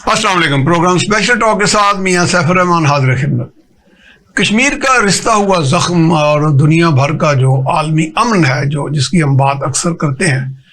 अस्सलाम वालेकुम। Programme special talk के साथ मियां सैफुर रहमान हाजिर खिदमत। कश्मीर का रिश्ता हुआ ज़ख्म और दुनिया भर का जो आलमी अमन है, जो जिसकी हम बात अक्सर करते हैं,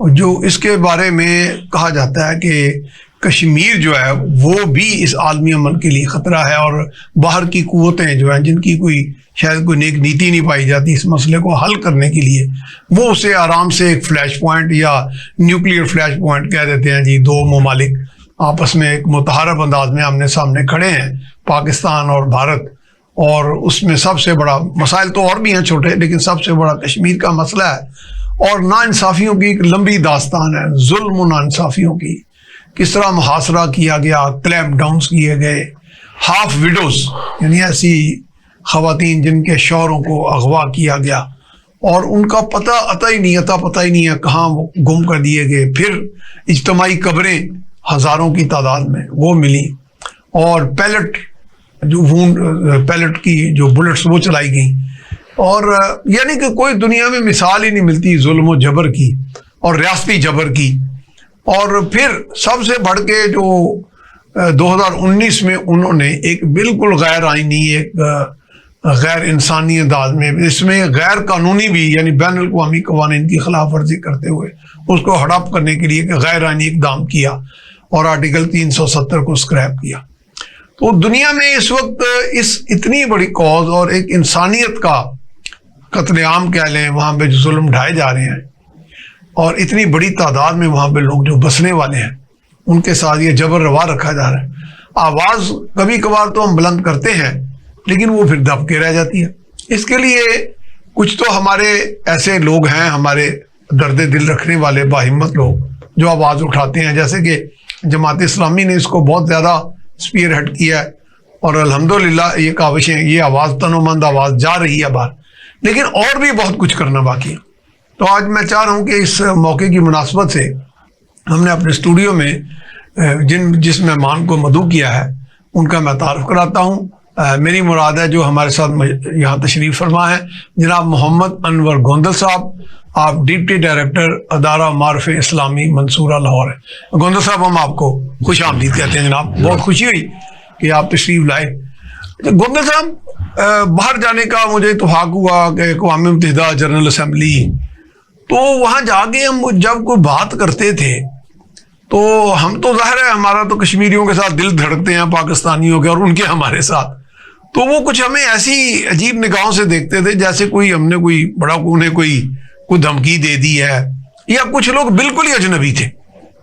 और जो इसके बारे में कहा जाता है कि कश्मीर जो है वो भी इस आलमी अमन के लिए ख़तरा है, और बाहर की क़ुव्वतें जो हैं जिनकी शायद कोई नेक नीति नहीं पाई जाती इस मसले को हल करने के लिए, वो उसे आराम से एक फ्लैश पॉइंट या न्यूक्लियर फ्लैश पॉइंट कह देते हैं। जी, दो ममालिक आपस में एक मुतहारब अंदाज में आमने सामने खड़े हैं, पाकिस्तान और भारत, और उसमें सबसे बड़ा मसाइल तो और भी हैं छोटे, लेकिन सबसे बड़ा कश्मीर का मसला है। और नाइंसाफ़ियों की एक लंबी दास्तान है, जुल्म नाइंसाफ़ियों की, किस तरह मुहासरा किया गया, क्लैम्प डाउन्स किए गए, हाफ विडोज़ यानी ऐसी ख़वातीन जिनके शौहरों को अगवा किया गया और उनका पता ही नहीं है कहाँ वो गुम कर दिए गए। फिर इज्तमाई कब्रें हज़ारों की तादाद में वो मिली, और पैलेट की जो बुलेट्स वो चलाई गई, और यानी कि कोई दुनिया में मिसाल ही नहीं मिलती जुल्म व जबर की और रियासती जबर की। और फिर सबसे बढ़ के जो 2019 में उन्होंने एक बिल्कुल गैर आइनी, एक गैर इंसानी अंदाज में, इसमें गैर कानूनी भी यानी बैन अल-अक़वामी क़वानीन की खिलाफ वर्जी करते हुए उसको हड़प करने के लिए गैर आइनी इक़दाम किया और आर्टिकल 370 को स्क्रैप किया। तो दुनिया में इस वक्त इस इतनी बड़ी कौज और एक इंसानियत का कत्लेआम कह लें, वहाँ पे जो जुल्म ढाए जा रहे हैं और इतनी बड़ी तादाद में वहाँ पे लोग जो बसने वाले हैं उनके साथ ये जबर रवा रखा जा रहा है। आवाज़ कभी कभार तो हम बुलंद करते हैं, लेकिन वो फिर दब के रह जाती है। इसके लिए कुछ तो हमारे ऐसे लोग हैं, हमारे दर्द दिल रखने वाले बाहिम्मत लोग जो आवाज़ उठाते हैं, जैसे कि जमात इस्लामी ने इसको बहुत ज़्यादा स्पीयर हेड किया है, और अल्हम्दुलिल्लाह ये काविशें, ये आवाज़, तनोमंद आवाज़ जा रही है बाहर, लेकिन और भी बहुत कुछ करना बाकी है। तो आज मैं चाह रहा हूँ कि इस मौके की मुनासबत से हमने अपने स्टूडियो में जिस मेहमान को मदऊ किया है उनका मैं तारुफ कराता हूँ। मेरी मुराद है जो हमारे साथ यहाँ तशरीफ़ फरमा है जनाब मोहम्मद अनवर गोंदल साहब। आप डिप्टी डायरेक्टर अदारा मारफ इस्लामी मंसूरा लाहौर है। गोंदल साहब, हम आपको खुश आमदीद कहते हैं जनाब, बहुत खुशी हुई कि आप तशरीफ़ लाए। गोंदल साहब, बाहर जाने का मुझे इत्तेफाक हुआ कि अक़वाम मुत्तहिदा जनरल असम्बली, तो वहाँ जाके हम जब कोई बात करते थे तो हम तो ज़ाहिर है हमारा तो कश्मीरियों के साथ दिल धड़कते हैं, पाकिस्तानियों के और उनके हमारे साथ, तो वो कुछ हमें ऐसी अजीब निगाहों से देखते थे जैसे हमने उन्हें कोई धमकी दे दी है, या कुछ लोग बिल्कुल ही अजनबी थे।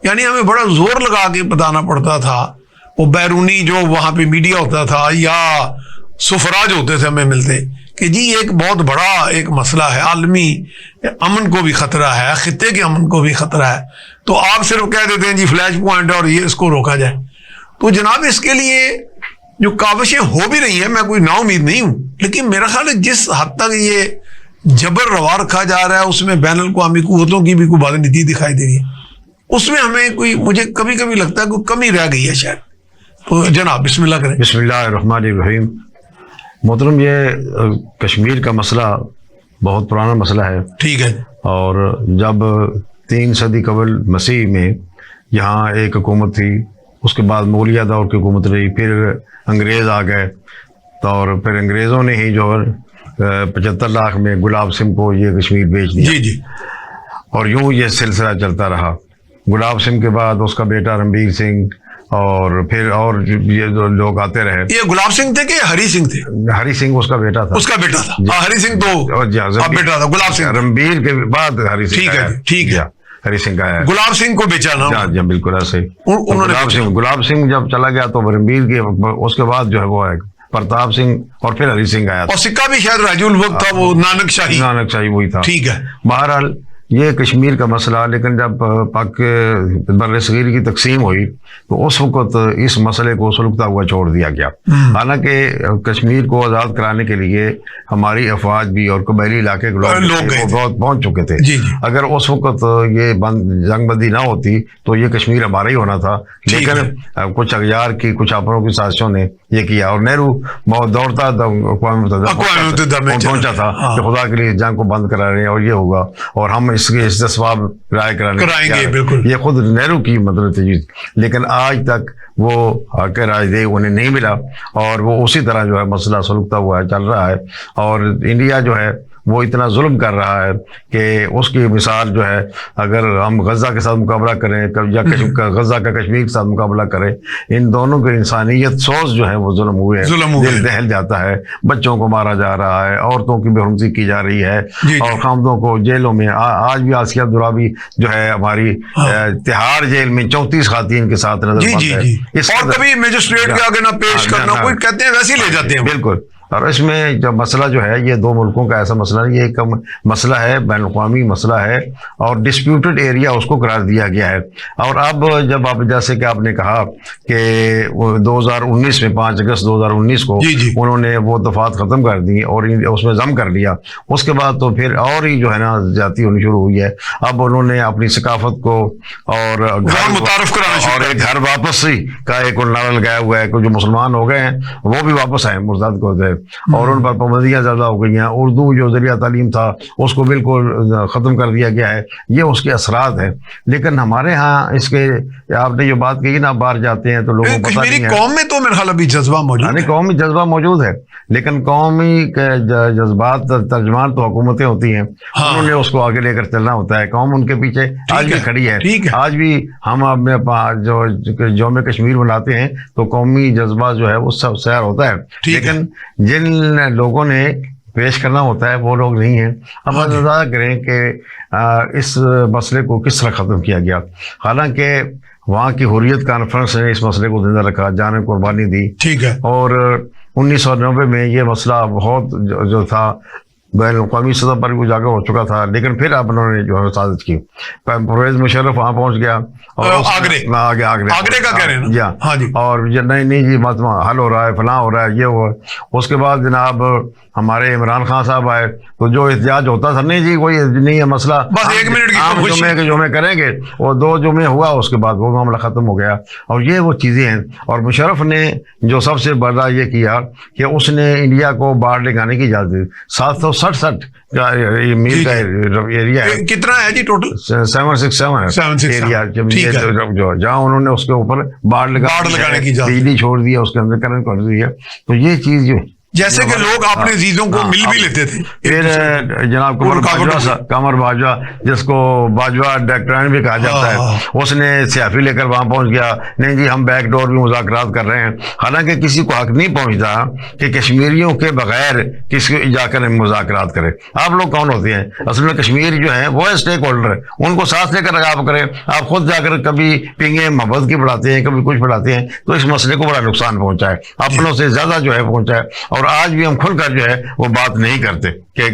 यानी हमें बड़ा जोर लगा के बताना पड़ता था, वो बैरूनी जो वहाँ पे मीडिया होता था या सुफराज होते थे हमें मिलते, कि जी एक बहुत बड़ा एक मसला है, आलमी अमन को भी ख़तरा है, खित्ते के अमन को भी ख़तरा है, तो आप सिर्फ कह देते हैं जी फ्लैश पॉइंट और ये इसको रोका जाए। तो जनाब, इसके लिए जो काविशें हो भी रही हैं, मैं कोई नाउमीद नहीं हूँ, लेकिन मेरा ख्याल है जिस हद तक ये जबर रवा रखा जा रहा है उसमें बैन अल-अक़वामी क़ुव्वतों की भी कोई बदनीति दिखाई दे रही है, उसमें हमें मुझे कभी कभी लगता है कोई कमी रह गई है शायद। तो जनाब बिस्मिल्लाह करें। बिस्मिल्लाहिर्रहमानिर्रहीम। मोहतरम, ये कश्मीर का मसला बहुत पुराना मसला है। ठीक है। और जब 3 सदी कबल मसीह में यहाँ एक हुकूमत थी, उसके बाद मुगलिया दौर की हुकूमत रही, फिर अंग्रेज़ आ गए, तो और फिर अंग्रेज़ों ने ही जो है 75 लाख में गुलाब सिंह को ये कश्मीर बेच दिया। जी जी। और यूँ ये सिलसिला चलता रहा। गुलाब सिंह के बाद उसका बेटा रणबीर सिंह, और फिर और ये जो लोग आते रहे। ये गुलाब सिंह थे कि हरी सिंह थे? हरी सिंह उसका बेटा था। उसका बेटा था। हरी सिंह तो बेटा था, गुलाब सिंह रणबीर के बाद हरी सिंह। ठीक है, ठीक है। हरी सिंह का है, गुलाब सिंह को बेचा ना। जी बिल्कुल ऐसे। गुलाब सिंह जब चला गया तो रणबीर के उसके बाद जो है वो है प्रताप सिंह और फिर हरी सिंह आया, और सिक्का भी शायद राजुल वक्त था, वो नानक शाही वही था। ठीक है। बहरहाल ये कश्मीर का मसला, लेकिन जब पाक बर्र-ए-सगीर की तकसीम हुई तो उस वक्त इस मसले को सुलगता हुआ छोड़ दिया गया। हालांकि कश्मीर को आज़ाद कराने के लिए हमारी अफवाज भी और कबायली इलाके के लोग बहुत पहुँच चुके थे। जी जी। अगर उस वक्त ये जंगबंदी ना होती तो ये कश्मीर हमारा ही होना था, लेकिन कुछ अगयार की, कुछ आपरों की साजिशों ने ये किया, और नेहरू बहुत दौड़ता पहुंचा था कि खुदा के लिए जंग को बंद करा रहे हैं और ये होगा और हम इस जज्बात राय कराएंगे, बिल्कुल। ये खुद नेहरू की मतलब थी, लेकिन आज तक वो हक राजदे उन्हें नहीं मिला और वो उसी तरह जो है मसला सुलगता हुआ चल रहा है। और इंडिया जो है वो इतना जुल्म कर रहा है कि उसकी मिसाल जो है, अगर हम गजा के साथ मुकाबला करें या गजा का कश्मीर के साथ मुकाबला करें, इन दोनों के इंसानियत सोच जो है वो जुल्म हुए, दिल दहल जाता है। बच्चों को मारा जा रहा है, औरतों की बेहुरमती की जा रही है और खामदों को जेलों में आज भी आसिया दुराबी जो है हमारी तिहाड़ जेल में 34 खातीन के साथ नजर और कभी मजिस्ट्रेट के आगे ना पेश करना, कोई कहते हैं वैसे ही ले जाते हैं। बिल्कुल। और इसमें जो मसला जो है ये दो मुल्कों का ऐसा मसला नहीं, ये एक मसला है, बैन अवी मसला है और डिस्प्यूटेड एरिया उसको करार दिया गया है। और अब जब आप जैसे कि आपने कहा कि 2019 में 5 अगस्त 2019 को उन्होंने वो दफात ख़त्म कर दी और उसमें जम कर लिया, उसके बाद तो फिर और ही जो है ना ज्यादती होनी शुरू हुई है। अब उन्होंने अपनी सकाफत को और एक घर वापसी का एक नारा लगाया हुआ है कि जो मुसलमान हो गए हैं वो भी वापस आए, मुर्दाद को गए और उन पर पाबंदियां ज्यादा हो गई हैं। उर्दू जो जरिया तालीम था उसको बिल्कुल खत्म कर दिया गया है, ये उसके असरात है। लेकिन हमारे यहाँ इसके आपने जो बात कही ना, बाहर जाते हैं तो लोगों को पता नहीं है। कौम में तो मेरे ख्याल अभी जज्बा मौजूद है, कौमी जज्बा मौजूद है, लेकिन कौमी जज्बात तर्जमान तो हुकूमतें होती हैं, उन्होंने उसको आगे लेकर चलना होता है। कौम उनके पीछे आज भी खड़ी है। आज भी हम अपने जो में कश्मीर बनाते हैं तो कौमी जज्बा जो है वो सब सैर होता है, लेकिन जिन लोगों ने पेश करना होता है वो लोग नहीं है। अब हम अंदाजा करें कि इस मसले को किस तरह ख़त्म किया गया। हालांकि वहाँ की हुर्रियत कॉन्फ्रेंस ने इस मसले को जिंदा रखा, जान कुर्बानी दी, ठीक है। और 1990 में ये मसला बहुत जो था बैन-अवी सतह पर भी उजागर हो चुका था, लेकिन फिर अब उन्होंने जो है साजिश की। परवेज मुशर्रफ वहाँ पहुँच गया और आगरे का कह रहे हैं हाँ जी, और नहीं जी मसला हल हो रहा है, फलां हो रहा है, ये हुआ। उसके बाद जनाब हमारे इमरान खान साहब आए तो जो एहतजाज होता था, नहीं जी कोई नहीं है मसला, बस 1 मिनट की जुमे करेंगे, और 2 जुमे हुआ, उसके बाद वो मामला खत्म हो गया। और ये वो चीजें हैं। और मुशर्रफ ने जो सबसे बड़ा ये किया कि उसने इंडिया को बाहर ले जाने की इजाजत दी। 767 का मील का एरिया है, कितना है जी टोटल? 767 है एरिया, जो जहाँ उन्होंने उसके ऊपर बाढ़ लगाने की बिजली छोड़ दिया, उसके अंदर करंट कर दिया। तो ये चीज जो जैसे कि लोग अपने चीजों को मिल भी लेते थे। फिर जनाब कमर बाजवा, जिसको बाजवा डॉक्टरान भी कहा जाता है, उसने सियाफी लेकर वहां पहुंच गया, नहीं जी हम बैकडोर भी मुज़ाकरात कर रहे हैं। हालांकि किसी को हक नहीं पहुंचता कि कश्मीरियों के बगैर किसी जाकर मुज़ाकरात करें। आप लोग कौन होते हैं? असल में कश्मीर जो है वो है स्टेक होल्डर है, उनको साथ लेकर आप करें। आप खुद जाकर कभी पिंगे मोहब्बत की बढ़ाते हैं, कभी कुछ बढ़ाते हैं, तो इस मसले को बड़ा नुकसान पहुंचा है, अपनों से ज्यादा जो है पहुंचा है। और आज भी हम खुलकर जो है वो बात नहीं करते कि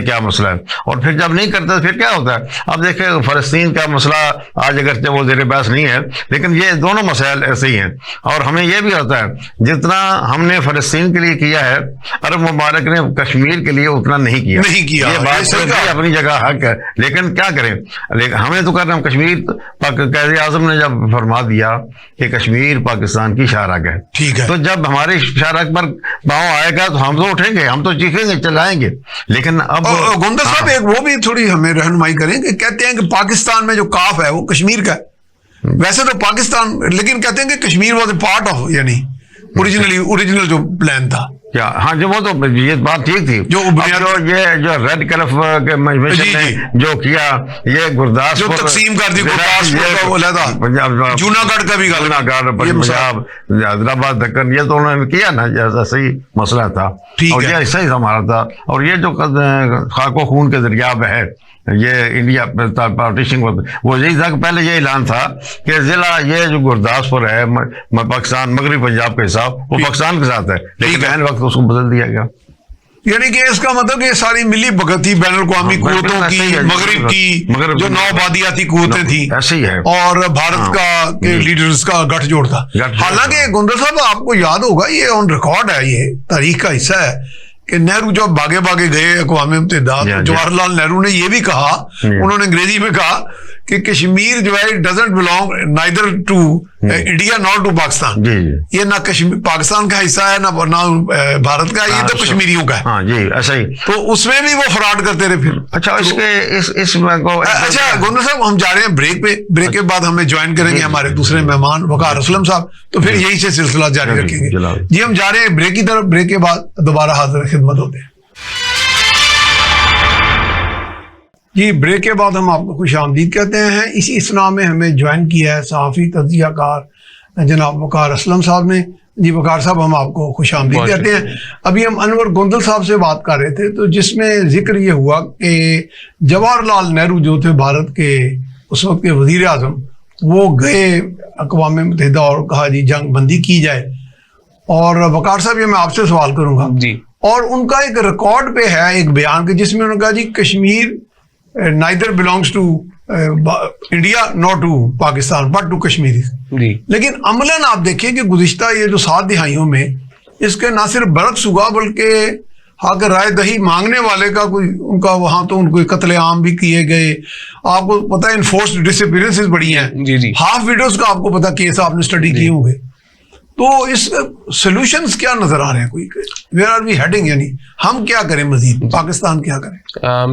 क्या मसला है। और फिर जब नहीं करते फिर क्या होता है? अब देखें फ़लस्तीन का मसला आज अगरचे वो ज़ेर बहस नहीं है, लेकिन ये दोनों मसाइल ऐसे ही हैं। और हमें ये भी होता है जितना हमने फ़लस्तीन के लिए किया है, अरब मुबारक ने कश्मीर के लिए उतना नहीं किया। ये बात अपनी जगह हक है, लेकिन क्या करें, लेकिन हमें तो करना। कश्मीर क़ायद आज़म ने जब फरमा दिया कि कश्मीर पाकिस्तान की शाहराग है, ठीक है, तो जब हमारे शाहराग पर पाँव आएगा तो हम तो उठेंगे, हम तो चीखेंगे, चलाएंगे। लेकिन अब गोंदा साहब एक वो भी थोड़ी हमें रहनुमाई करेंगे। कहते हैं कि पाकिस्तान में जो काफ है वो कश्मीर का है, वैसे तो पाकिस्तान, लेकिन कहते हैं कि Kashmir was a part of, यानी ओरिजिनल जो प्लान था क्या। हाँ जो वो तो ये बात ठीक थी, जो जो रेड कलफ के मिशन ने जो किया, ये गुरदासपुर जो तकसीम कर दी, गुरदासपुर जूनागढ़ का भी, पंजाब, हैदराबाद, दक्कन, ये तो उन्होंने किया ना, जैसा सही मसला था और ये ऐसा ही हमारा था। और ये जो खाको खून के जरिया है ये इंडिया पार्टीशन, वो यही था कि पहले ये ऐलान था कि जिला ये जो गुरदासपुर है पाकिस्तान मगरबी पंजाब के हिसाब वो पाकिस्तान के साथ है, लेकिन ऐन वक्त उसको बदल दिया गया। यानी कि इसका मतलब ये सारी मिली भगत थी बैनुल-अक़वामी कुव्वतों की, मगरिब की जो 9 बादियाती कुव्वतें थी, ऐसे ही है, और भारत का के लीडर्स का गठजोड़ था। हालांकि गुंदर साहब आपको याद होगा, ये ऑन रिकॉर्ड है, ये तारीख का हिस्सा है कि नेहरू जब भागे भागे गए अक़वाम मुत्तहिदा, जवाहरलाल नेहरू ने ये भी कहा, उन्होंने अंग्रेजी में कहा कि कश्मीर जो है doesn't belong neither to India not to Pakistan. जी जी, ये ना कश्मीर पाकिस्तान का हिस्सा है ना भारत का, ये तो कश्मीरियों का है। हाँ जी, ऐसा ही। तो उसमें भी वो फ्रॉड करते रहे फिर। अच्छा, इसके इस अच्छा गोंदल साहब, हम जा रहे हैं ब्रेक पे, ब्रेक के बाद हमें ज्वाइन करेंगे हमारे दूसरे मेहमान वकार असलम साहब, तो फिर यही से सिलसिला जारी रखेंगे जी। हम जा रहे हैं ब्रेक की तरफ, ब्रेक के बाद दोबारा हाजिर खिदमत होते हैं जी। ब्रेक के बाद हम आपको खुश आमदीद कहते हैं। इसी इसना में हमें ज्वाइन किया है सहाफ़ी तज़कियाकार जनाब वकार असलम साहब ने जी। वकार साहब, हम आपको खुश आमदीद कहते हैं। अभी हम अनवर गोंदल साहब से बात कर रहे थे, तो जिसमें जिक्र ये हुआ कि जवाहरलाल नेहरू जो थे भारत के उस वक्त के वज़ीर आज़म, वो गए अक़वाम मुत्तहिदा और कहा जी जंग बंदी की जाए। और वकार साहब, ये मैं आपसे सवाल करूँगा जी। और उनका एक रिकॉर्ड पे है एक बयान के जिसमें उन्होंने कहा जी Kashmir neither belongs to India not to Pakistan but to Kashmir. लेकिन अमलन आप देखिए कि गुज़िश्ता ये जो 7 दिहाइयों में इसके ना सिर्फ बरक्स हुआ, बल्कि हक राय दही मांगने वाले का कोई उनका वहां तो उनको कत्लेआम भी किए गए। आपको पता है इन्फोर्स्ड डिसअपीयरेंसेस बड़ी हैं। हाफ विडोज का आपको पता केस आपने स्टडी किए होंगे। तो इस सॉल्यूशंस क्या नजर आ रहे हैं, कोई वेयर आर वी हेडिंग, यानी हम क्या करें मजीद, पाकिस्तान क्या करें?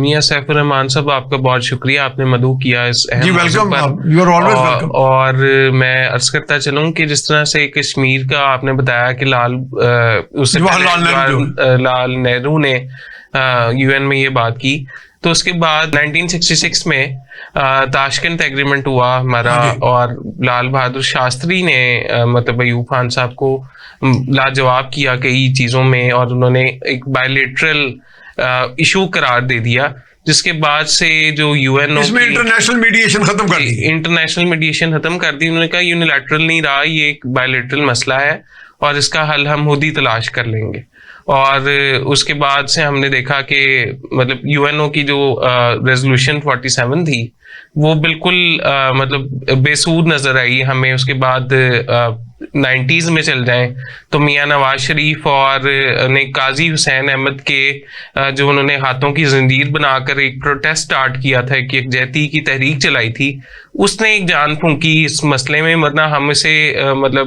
मियां सैफुर रहमान साहब, आपका बहुत शुक्रिया, आपने मदऊ किया इस जी। Welcome, you are always welcome. और मैं अर्ज करता चलूं कि जिस तरह से कश्मीर का आपने बताया कि लाल नेहरू ने यूएन में ये बात की, तो उसके बाद 1966 में ताशकंद एग्रीमेंट हुआ हमारा, और लाल बहादुर शास्त्री ने मतलब अयूब खान साहब को लाजवाब किया कई चीज़ों में, और उन्होंने एक बायलैटरल इशू करार दे दिया, जिसके बाद से जो यूएन इंटरनेशनल मीडिएशन खत्म कर दी। इंटरनेशनल मीडिएशन खत्म कर दी। उन्होंने कहा यूनिलैटरल नहीं रहा, ये एक बायलैटरल मसला है और इसका हल हम खुद ही तलाश कर लेंगे। और उसके बाद से हमने देखा कि मतलब यूएनओ की जो रेजोल्यूशन 47 थी वो बिल्कुल मतलब बेसूद नजर आई हमें। उसके बाद 90s में चल जाएं तो मियां नवाज शरीफ और ने काजी हुसैन अहमद के जो उन्होंने हाथों की जंजीर बनाकर एक प्रोटेस्ट स्टार्ट किया था, कि यकजहती की तहरीक चलाई थी, उसने एक जान फूंकी इस मसले में, वरना हम इसे मतलब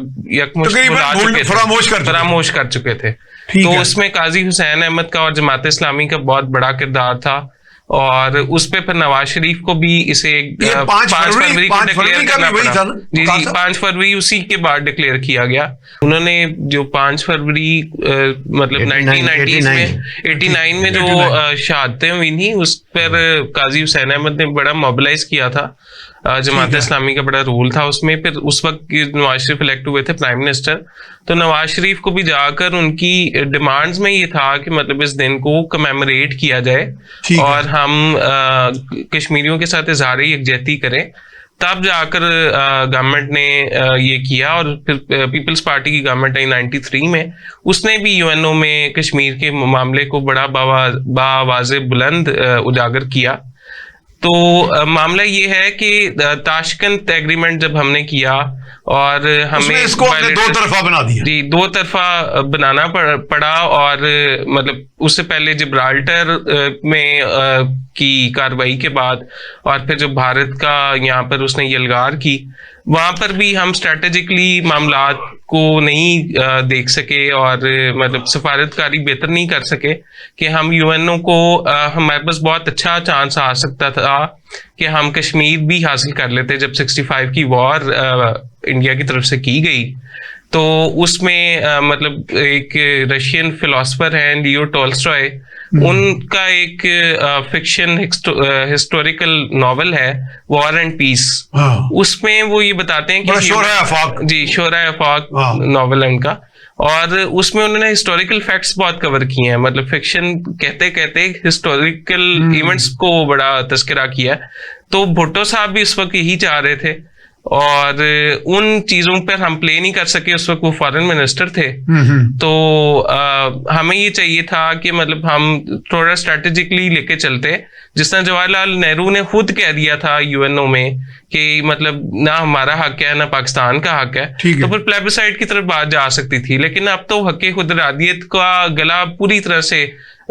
फरामोश कर चुके थे। तो उसमें काजी हुसैन अहमद का और जमात इस्लामी का बहुत बड़ा किरदार था, और उस पे फिर नवाज शरीफ को भी इसे 5 फरवरी को डिक्लेयर करना पड़ा। जी 5 फरवरी उसी के बाद डिक्लेयर किया गया। उन्होंने जो 5 फरवरी मतलब 1989 में जो शहादतें हुई थी, उस पर काजी हुसैन अहमद ने बड़ा मोबिलाइज किया था, जमात इस्लामी का बड़ा रोल था उसमें। फिर उस वक्त नवाज शरीफ इलेक्ट हुए थे प्राइम मिनिस्टर, तो नवाज शरीफ को भी जाकर उनकी डिमांड्स में ये था कि मतलब इस दिन को कमेमोरेट किया जाए और हम कश्मीरियों के साथ इजहार यकजहती करें। तब जाकर गवर्नमेंट ने ये किया, और फिर पीपल्स पार्टी की गवर्नमेंट आई 93 में, उसने भी यूएनओ में कश्मीर के मामले को बड़ा बावाज़े बुलंद उजागर किया। तो मामला ये है कि ताशकंद एग्रीमेंट जब हमने किया और हमें इसको हमने 2 तरफा बना दिया। जी 2 तरफा बनाना पड़ा, और मतलब उससे पहले जिब्राल्टर में की कार्रवाई के बाद, और फिर जो भारत का यहाँ पर उसने यलगार की, वहां पर भी हम स्ट्रेटेजिकली मामलात को नहीं देख सके और मतलब सफारतकारी बेहतर नहीं कर सके कि हम यूएनओ को हमारे पास बहुत अच्छा चांस आ सकता था कि हम कश्मीर भी हासिल कर लेते। जब 65 की वॉर इंडिया की तरफ से की गई, तो उसमें मतलब एक रशियन फिलोसफर हैं लियो टॉल्स्टॉय, उनका एक फिक्शन हिस्टोरिकल नॉवल है वॉर एंड पीस। उसमें वो ये बताते हैं कि शोरा अफाक नॉवल है उनका, और उसमें उन्होंने हिस्टोरिकल फैक्ट्स बहुत कवर किए हैं, मतलब फिक्शन कहते कहते हिस्टोरिकल इवेंट्स को बड़ा तस्करा किया। तो भुट्टो साहब भी उस वक्त यही चाह रहे थे, और उन चीजों पर हम प्ले नहीं कर सके, उस वक्त वो फॉरेन मिनिस्टर थे। तो हमें ये चाहिए था कि मतलब हम थोड़ा स्ट्रेटेजिकली लेके चलते, जिस तरह जवाहरलाल नेहरू ने खुद कह दिया था यूएनओ में कि मतलब ना हमारा हक है ना पाकिस्तान का हक है, तो फिर प्लेबिसाइड की तरफ बात जा सकती थी। लेकिन अब तो हक खुदरादियत का गला पूरी तरह से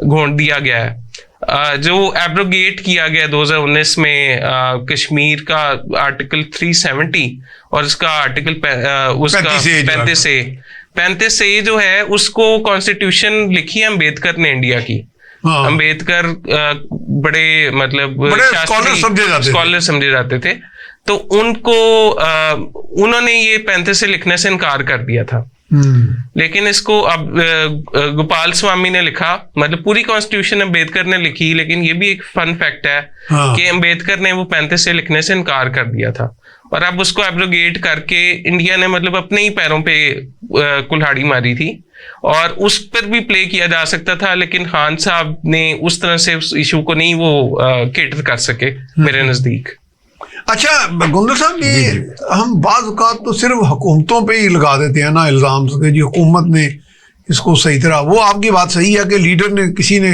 घोंट दिया गया है, जो एब्रोगेट किया गया 2019 में कश्मीर का आर्टिकल 370 और इसका आर्टिकल उसका 35 ए जो है, उसको कॉन्स्टिट्यूशन लिखी है अम्बेडकर ने इंडिया की। अम्बेडकर बड़े मतलब स्कॉलर समझे जाते थे, तो उनको उन्होंने ये 35 से लिखने से इनकार कर दिया था। लेकिन इसको अब गोपाल स्वामी ने लिखा, मतलब पूरी कॉन्स्टिट्यूशन अम्बेडकर ने लिखी, लेकिन ये भी एक फन फैक्ट है कि अम्बेडकर ने वो 35 से लिखने से इनकार कर दिया था, और अब उसको एब्रोगेट करके इंडिया ने मतलब अपने ही पैरों पे कुल्हाड़ी मारी थी, और उस पर भी प्ले किया जा सकता था, लेकिन खान साहब ने उस तरह से उस इशू को नहीं वो केटर कर सके मेरे नजदीक। अच्छा गुंदर साहब, ये हम बाज़ औक़ात तो सिर्फ हुकूमतों पे ही लगा देते हैं ना इल्ज़ाम कि जी हुकूमत ने इसको सही तरह, वो आपकी बात सही है कि लीडर ने, किसी ने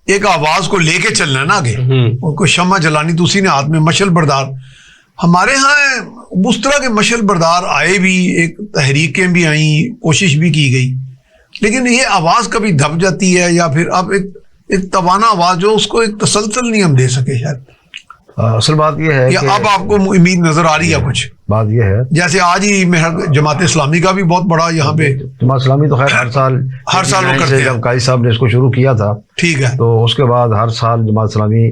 एक आवाज़ को लेके चलना है ना आगे, उनको शम्मा जलानी तो उसी ने हाथ में मशल बरदार। हमारे यहाँ उस तरह के मशल बरदार आए भी, एक तहरीकें भी आई, कोशिश भी की गई, लेकिन ये आवाज़ कभी दब जाती है, या फिर अब एक तवाना आवाज़ जो उसको एक तसलसल नहीं हम दे सके शायद। असल बात यह है कि अब आपको उम्मीद नजर आ रही है कुछ? बात यह है, जैसे आज ही जमात इस्लामी का भी बहुत बड़ा यहाँ पे, जमात इस्लामी तो खैर हर साल वो करते हैं। जब काजी साहब ने इसको शुरू किया था, ठीक है, तो उसके बाद हर साल जमात इस्लामी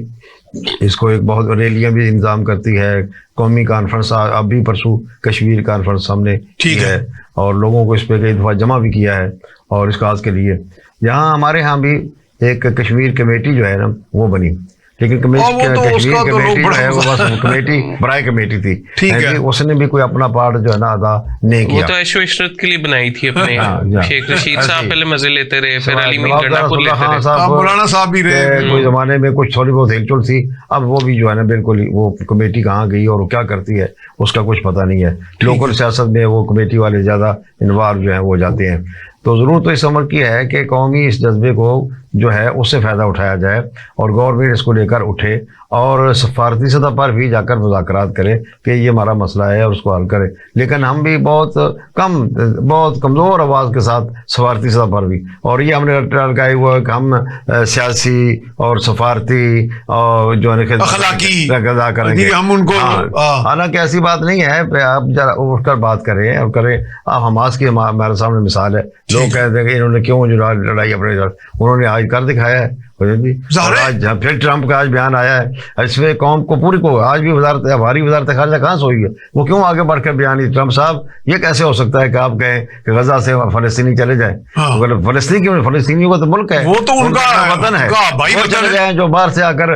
इसको एक बहुत रैलियां भी इंतजाम करती है। कौमी कॉन्फ्रेंस अभी परसों कश्मीर कॉन्फ्रेंस हमने की है, और लोगों को इस पर कई दफ़ा जमा भी किया है, और इस काज के लिए यहाँ हमारे यहाँ भी एक कश्मीर कमेटी जो है ना वो बनी, लेकिन कश्मीर कमेटी जो है वो बस कमेटी बराए कमेटी थी, ठीक है, उसने भी कोई अपना पार्ट जो है ना अदा नहीं किया। वो तो ऐशो इशरत के लिए बनाई थी अपने शेख रशीद साहब पहले मजे लेते रहे, फिर अली मीर गंडापुर लेते रहे, मौलाना साहब भी रहे। कोई जमाने में कुछ थोड़ी बहुत हिलचुल थी, अब वो भी जो है ना बिल्कुल वो कमेटी कहाँ गई और वो क्या करती है उसका कुछ पता नहीं है। लोकल सियासत में वो कमेटी वाले ज्यादा इन्वॉल्व जो है वो जाते हैं। तो जरूरत तो इस उम्र की है कि कौमी इस जज्बे को जो है उससे फ़ायदा उठाया जाए, और गवर्नमेंट इसको लेकर उठे, और सफारती सतह पर भी जाकर मुज़ाकरात करे कि ये हमारा मसला है और उसको हल करे। लेकिन हम भी बहुत कमज़ोर आवाज़ के साथ सफारती सतह पर भी, और ये हमने लगाए हुआ है कि हम सियासी और सफारती और जो है अखलाकी अदा करेंगे हम उनको। हालांकि ऐसी बात नहीं है, आप जरा उठकर बात करें और करें। आप हमास की हमारे सामने मिसाल है, लोग कहते हैं कि इन्होंने क्यों जो लड़ाई अपने, उन्होंने आज कर दिखाया है। आज फिर ट्रंप का आज बयान आया है, इसमें कौम को पूरी को आज भी हमारी वजारत खारजा कहाँ सोई है, वो क्यों आगे बढ़कर बयान, ट्रंप साहब ये कैसे हो सकता है कि आप कहें कि गजा से फलस्तीनी चले जाए? फलस्तीन क्यों, फलस्तीनियों का तो मुल्क है, वो तो उनका वतन है, वो चले जाए, जो बाहर से आकर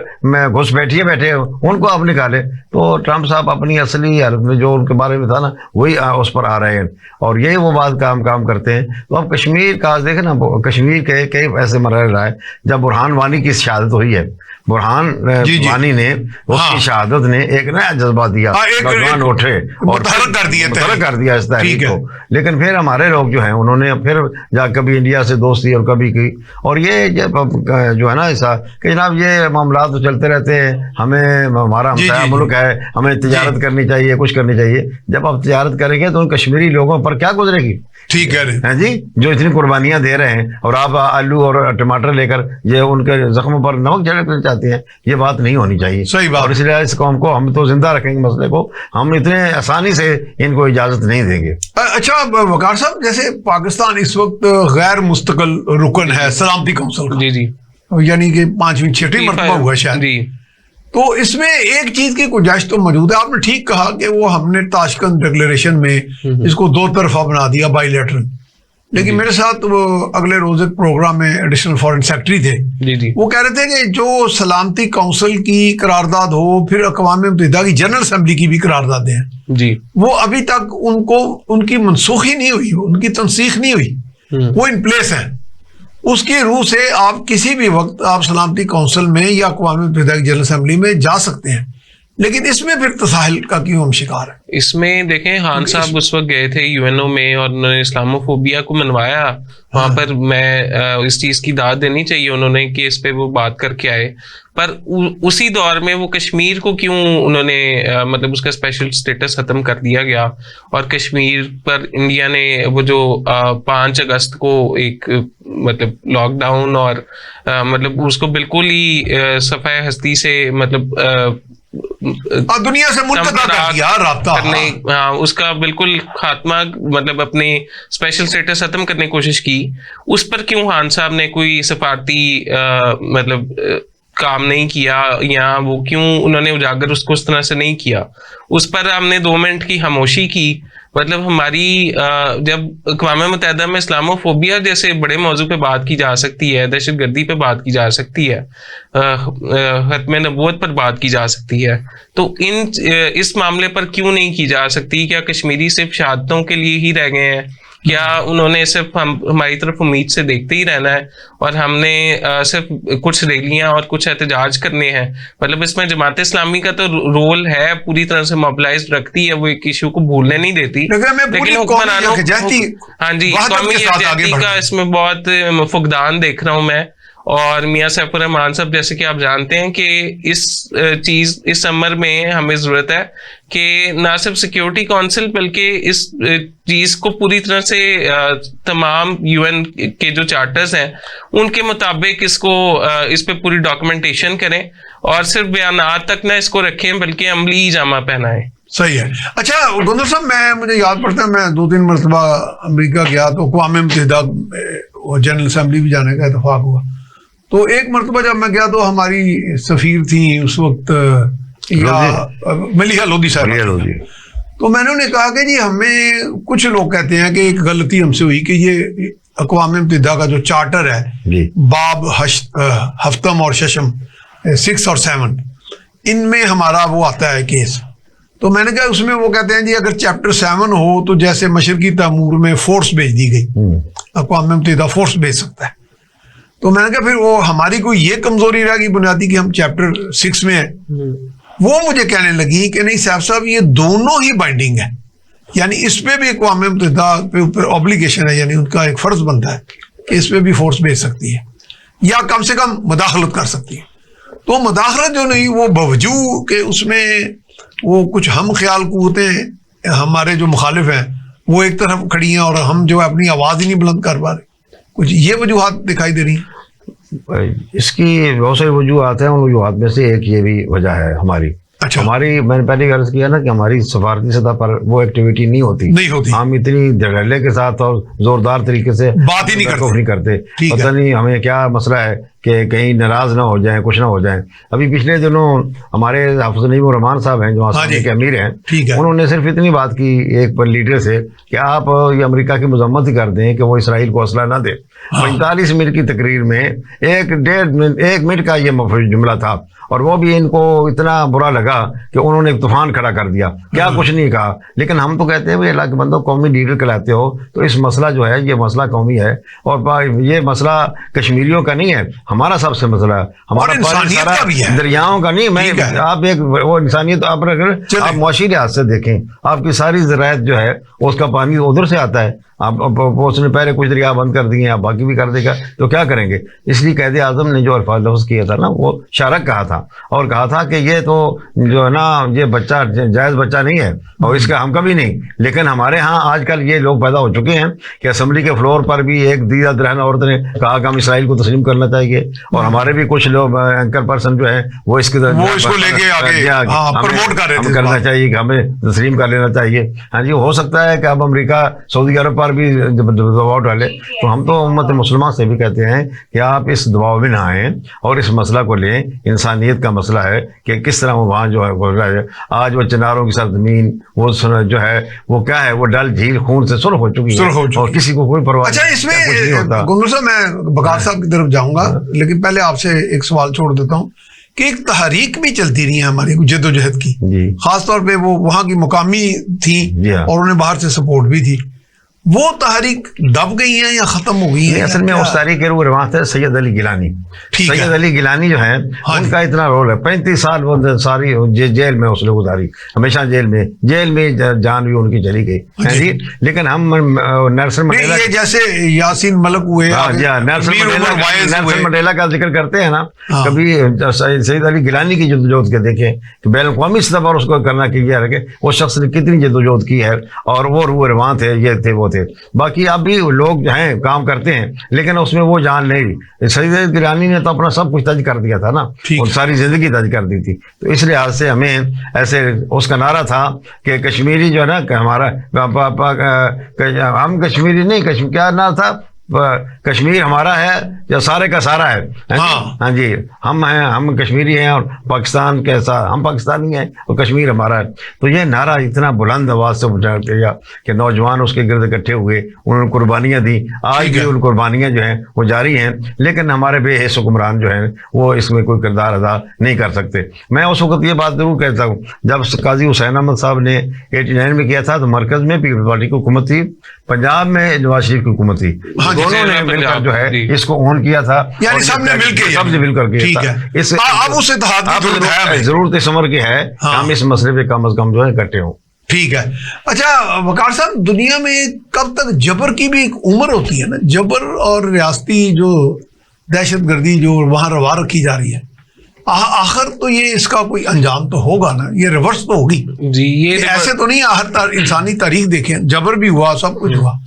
घुस बैठे उनको आप निकाले। तो ट्रंप साहब अपनी असली हालत में जो उनके बारे में था ना वही उस पर आ रहे हैं, और यही वो बात काम करते हैं। तो अब कश्मीर का देखे ना, कश्मीर के कई ऐसे मरहले रहा है जब बुरहान वानी की शहादत हुई है। बुरहान वानी ने उसकी शहादत ने एक नया जज्बा दिया, नौजवान उठे और कर दिया इस तहरीक को। लेकिन फिर हमारे लोग जो हैं उन्होंने फिर कभी इंडिया से दोस्ती और कभी की, और ये जो है ना ऐसा कि जनाब ये मामला तो चलते रहते हैं, हमें हमारा मुल्क है, हमें तिजारत करनी चाहिए, कुछ करनी चाहिए। जब आप तिजारत करेंगे तो उन कश्मीरी लोगों पर क्या गुजरेगी? ठीक है जी, जो इतनी कुर्बानियां दे रहे हैं, और आप आलू और टमाटर लेकर ये उनके जख्मों पर नमक छिड़कना चाहते हैं, ये बात नहीं होनी चाहिए। सही बात। और इसलिए इस कौम को हम तो जिंदा रखेंगे, मसले को हम इतने आसानी से इनको इजाजत नहीं देंगे। अच्छा वकार साहब, जैसे पाकिस्तान इस वक्त गैर मुस्तकिल रुकन है सलामती काउंसिल का, जी, यानी कि 5वीं-6वीं मरतबा हुआ शायद, तो इसमें एक चीज की गुंजाइश तो मौजूद है। आपने ठीक कहा कि वो हमने ताशकंद डिक्लेरेशन में इसको दो तरफा बना दिया, बाइलेटरल, लेकिन मेरे साथ वो अगले रोज एक प्रोग्राम में एडिशनल फॉरेन सेक्रेटरी थे, वो कह रहे थे कि जो सलामती काउंसिल की करारदाद हो, फिर अक़वाम मुत्तहिदा की जनरल असेंबली की भी करारदादें हैं जी, वो अभी तक उनकी मनसूखी नहीं हुई, उनकी तनसीख नहीं हुई, वो इन प्लेस है। उसकी रूह से आप किसी भी वक्त आप सलामती काउंसिल में या अक़वाम मुत्तहिदा की जनरल असेंबली में जा सकते हैं, लेकिन इसमें फिर तसाहिल का क्यों हम शिकार है? इसमें देखें, खान साहब उस वक्त गए थे यूएनओ में और उन्होंने इस्लामोफोबिया को मनवाया वहां पर। मैं इस चीज की दाद देनी चाहिए उन्होंने कि इस पे वो बात करके आए, पर उसी दौर में वो कश्मीर को क्यों उन्होंने मतलब उसका स्पेशल स्टेटस खत्म कर दिया गया और कश्मीर पर इंडिया ने वो जो 5 अगस्त को एक मतलब लॉकडाउन और मतलब उसको बिल्कुल ही सफाए हस्ती से मतलब दुनिया से मुनक़ता कर दिया राब्ता, हाँ, उसका बिल्कुल खात्मा मतलब अपने स्पेशल स्टेटस खत्म करने की कोशिश की। उस पर क्यों खान साहब ने कोई सफारती मतलब काम नहीं किया, या वो क्यों उन्होंने उजागर उसको उस तरह से नहीं किया? उस पर हमने 2 मिनट की खामोशी की। मतलब हमारी जब अक़वाम मुत्तहिदा में इस्लामोफोबिया जैसे बड़े मौजू पे बात की जा सकती है, दहशतगर्दी पे बात की जा सकती है, खत्म नबूवत पर बात की जा सकती है, तो इस मामले पर क्यों नहीं की जा सकती? क्या कश्मीरी सिर्फ शहादतों के लिए ही रह गए हैं? क्या उन्होंने सिर्फ हमारी तरफ उम्मीद से देखते ही रहना है और हमने सिर्फ कुछ रैलियां और कुछ एहतजाज करने हैं? मतलब इसमें जमात इस्लामी का तो रोल है, पूरी तरह से मोबिलाइज रखती है, वो एक इशू को भूलने नहीं देती, लेकिन हुक्मरानों, हाँ जी, कौमी यकजहती का इसमें बहुत फुकदान देख रहा हूं मैं। और मियां सैफुर रहमान साहब, जैसे कि आप जानते हैं कि इस समर में हमें जरूरत है कि ना सिर्फ सिक्योरिटी काउंसिल बल्कि इस चीज को पूरी तरह से तमाम यूएन के जो चार्टर्स हैं उनके मुताबिक इसको इस पे पूरी डॉक्यूमेंटेशन करें और सिर्फ बयानात तक ना इसको रखें बल्कि अमली जामा पहनाएं। सही है। अच्छा गुंदर साहब, मुझे याद पड़ता है मैं 2-3 मरतबा अमेरिका गया तो अक़वाम मुत्तहिदा जनरल असम्बली भी जाने का इत्तेफाक हुआ। तो एक मरतबा जब मैं गया तो हमारी सफ़ीर थी उस वक्त मलिहा लोधी साहब, तो मैंने उन्हें कहा कि जी हमें कुछ लोग कहते हैं कि एक गलती हमसे हुई कि ये अक़वाम मुत्तहिदा का जो चार्टर है बाब हफ्तम और शशम 6 और 7 इनमें हमारा वो आता है केस। तो मैंने कहा उसमें वो कहते हैं जी अगर चैप्टर 7 हो तो जैसे मशरकी तैमूर में फोर्स भेज दी गई, अक़वाम मुत्तहिदा फोर्स भेज सकता है। तो मैंने कहा फिर वो हमारी कोई ये कमजोरी रह गई बुनियादी कि हम चैप्टर 6 में हैं। वो मुझे कहने लगी कि नहीं साहब ये दोनों ही बाइंडिंग है, यानी इस पे भी अक़वाम मुत्तहिदा पे ऊपर ऑब्लिगेशन है, यानी उनका एक फर्ज बनता है कि इस पे भी फोर्स भेज सकती है या कम से कम मुदाखलत कर सकती है। तो मुदाखलत जो नहीं, वो बावजूद के उसमें वो कुछ हम ख्याल कुव्वतें हमारे जो मुखालिफ हैं वो एक तरफ खड़ी हैं और हम जो अपनी आवाज़ ही नहीं बुलंद कर पा रहे, कुछ ये वजूहात दिखाई दे रही हैं। इसकी बहुत सारी वजूहात हैं, उन वजूहात में से एक ये भी वजह है हमारी। अच्छा। हमारी, मैंने पहले अर्ज किया ना कि हमारी सफारती सतह पर वो एक्टिविटी नहीं होती। हम इतनी धड़ल्ले के साथ और जोरदार तरीके से बात ही नहीं करते। पता नहीं हमें क्या मसला है कि कहीं नाराज ना हो जाए, कुछ ना हो जाए। अभी पिछले दिनों हमारे हाफिज नईम रहमान साहब हैं जो आसाम के अमीर हैं, उन्होंने सिर्फ इतनी बात की एक पर लीडर से कि आप ये अमेरिका की मजम्मत ही कर दें कि वो इसराइल को असला ना दे। 45 मिनट की तकरीर में 1 मिनट का ये जुमला था और वो भी इनको इतना बुरा लगा कि उन्होंने एक तूफान खड़ा कर दिया, क्या कुछ नहीं कहा। लेकिन हम तो कहते हैं भाई अल्लाह के बंदो, कौमी लीडर कहलाते हो तो इस मसला जो है ये मसला कौमी है और ये मसला कश्मीरियों का नहीं है, हमारा सबसे मसला है, हमारा दरियाओं का नहीं। मैं आप एक वो इंसानियत आप मुआशी लिहाज से देखें, आपकी सारी ज़रायत जो है उसका पानी उधर से आता है। आप उसने पहले कुछ दरिया बंद कर दिए, आप बाकी भी कर देगा तो क्या करेंगे? इसलिए कायदे आज़म ने जो अल्फाज लफ्ज़ किया था ना, वो शारक कहा था और कहा था कि ये तो जो है ना ये बच्चा जायज़ बच्चा नहीं है और इसका हम कभी नहीं। लेकिन हमारे यहाँ आजकल ये लोग पैदा हो चुके हैं कि असम्बली के फ्लोर पर भी एक दीदा दरहन औरत ने कहा कि हम इसराइल को तस्लीम करना चाहिए और हमारे भी कुछ लोग एंकर पर्सन जो है वो इसको लेके प्रमोट कर रहे थे, करना चाहिए कि हमें तस्लीम कर लेना चाहिए। हाँ जी, हो सकता है कि अब अमेरिका सऊदी अरब पर भी दबाव डाले, तो हम तो उम्मत मुसलमान से भी कहते हैं कि आप इस दबाव में ना आए और इस मसला को लें। इंसानियत का मसला है कि किस तरह वो वहाँ जो है आज वो चिनारों की सरजमीन वो जो है वो क्या है, वो डल झील खून से सुर्ख हो चुकी है और किसी को कोई परवाह। अच्छा, इसमें गुंगर साहब मैं बकार साहब की तरफ जाऊंगा, लेकिन पहले आपसे एक सवाल छोड़ देता हूँ कि एक तहरीक भी चलती रही है हमारी जद्दोजहद की, खासतौर पे वो वहाँ की मुकामी थी और उन्हें बाहर से सपोर्ट भी थी। वो तहरीक दब गई है या खत्म हो गई है? असल में उस तारीख के रवां थे सैयद अली गिलानी। सैयद अली गिलानी जो है उनका इतना रोल है, 35 साल वो सारी जेल में उसने गुजारी, हमेशा जेल में जान भी उनकी चली गई है जी। लेकिन हम नेल्सन मंडेला, ये जैसे यासीन मलिक हुए, नेल्सन मंडेला का जिक्र करते हैं ना कभी, सैयद अली गिलानी की जद्दोजहद के देखें कि बैन अवी सतह पर उसको करना किया रखे, वो शख्स ने कितनी जद्दोजहद की है, और वो रूह रवां थे, ये थे वो थे। बाकी अब भी लोग हैं काम करते हैं, लेकिन उसमें वो जान नहीं। सैयद गिलानी ने तो अपना सब कुछ तज कर दिया था ना, और सारी जिंदगी तज कर दी थी। तो इस लिहाज से हमें ऐसे, उसका नारा था कि कश्मीरी जो है ना हमारा, हम कश्मीरी नहीं, क्या नारा था, कश्मीर हमारा है या सारे का सारा है। हाँ जी, हम हैं, हम कश्मीरी हैं, और पाकिस्तान कैसा, हम पाकिस्तानी हैं और कश्मीर हमारा है। तो ये नारा इतना बुलंद आवाज से उठा दिया कि नौजवान उसके गिर्द इकट्ठे हुए, उन्होंने कुर्बानियां दी। आज भी उन कुर्बानियां जो हैं वो जारी हैं, लेकिन हमारे बेहिस हुक्मरान जो हैं वो इसमें कोई किरदार अदा नहीं कर सकते। मैं उस वक्त ये बात जरूर कहता हूँ, जब काजी हुसैन अहमद साहब ने 89 में किया था तो मरकज में पीपल्स पार्टी की हुकूमत थी, पंजाब में नवाज शरीफ की हुकूमत थी, दोनों ने मिलकर जो है इसको ऑन किया था, यानी सबने मिलकर किया था। इस अब उस इत्तेहाद की जरूरत इस उम्र की है, हम इस मसले पे कम से कम जो है इकट्ठे हों। ठीक है। अच्छा वकार साहब, दुनिया में कब तक जबर की भी एक उम्र होती है ना, जबर और रियासती जो दहशतगर्दी जो वहां रवा रखी जा रही है, आखिर तो ये इसका कोई अंजाम तो होगा ना, ये रिवर्स तो होगी जी। ये ऐसे तो नहीं, हर इंसानी तारीख देखें, जबर भी हुआ, सब कुछ हुआ,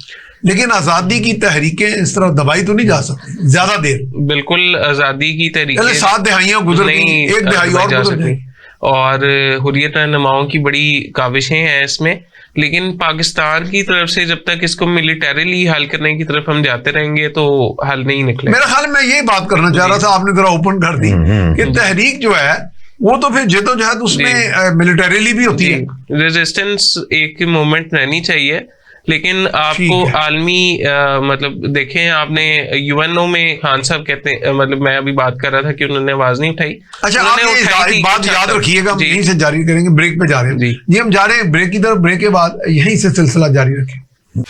लेकिन आजादी की तहरीकें इस तरह दबाई तो नहीं जा सकती ज्यादा देर। बिल्कुल, आजादी की तहरीकें 7 दहाइयां गुजर गई, 1 दहाई और गुजर गई, और हुर्रियत रहनुमाओं की बड़ी काविशें हैं इसमें। लेकिन पाकिस्तान की तरफ से जब तक इसको मिलिटरीली हल करने की तरफ हम जाते रहेंगे तो हल नहीं निकले। मेरा ख्याल में यही बात करना चाह रहा था, आपने जरा ओपन कर दी कि तहरीक जो है वो तो फिर जद्दोजहद उसमें मिलिटरीली भी होती है, रेजिस्टेंस एक मोमेंट रहनी चाहिए। लेकिन आपको आलमी मतलब देखें, आपने यूएनओ में खान साहब कहते हैं, मतलब मैं अभी बात कर रहा था कि उन्होंने आवाज नहीं उठाई। अच्छा, आपने बात याद रखिएगा, हम यहीं से जारी करेंगे, ब्रेक पे जा रहे हैं जी, हम जा रहे हैं ब्रेक की तरफ, ब्रेक के बाद यहीं से सिलसिला जारी रखें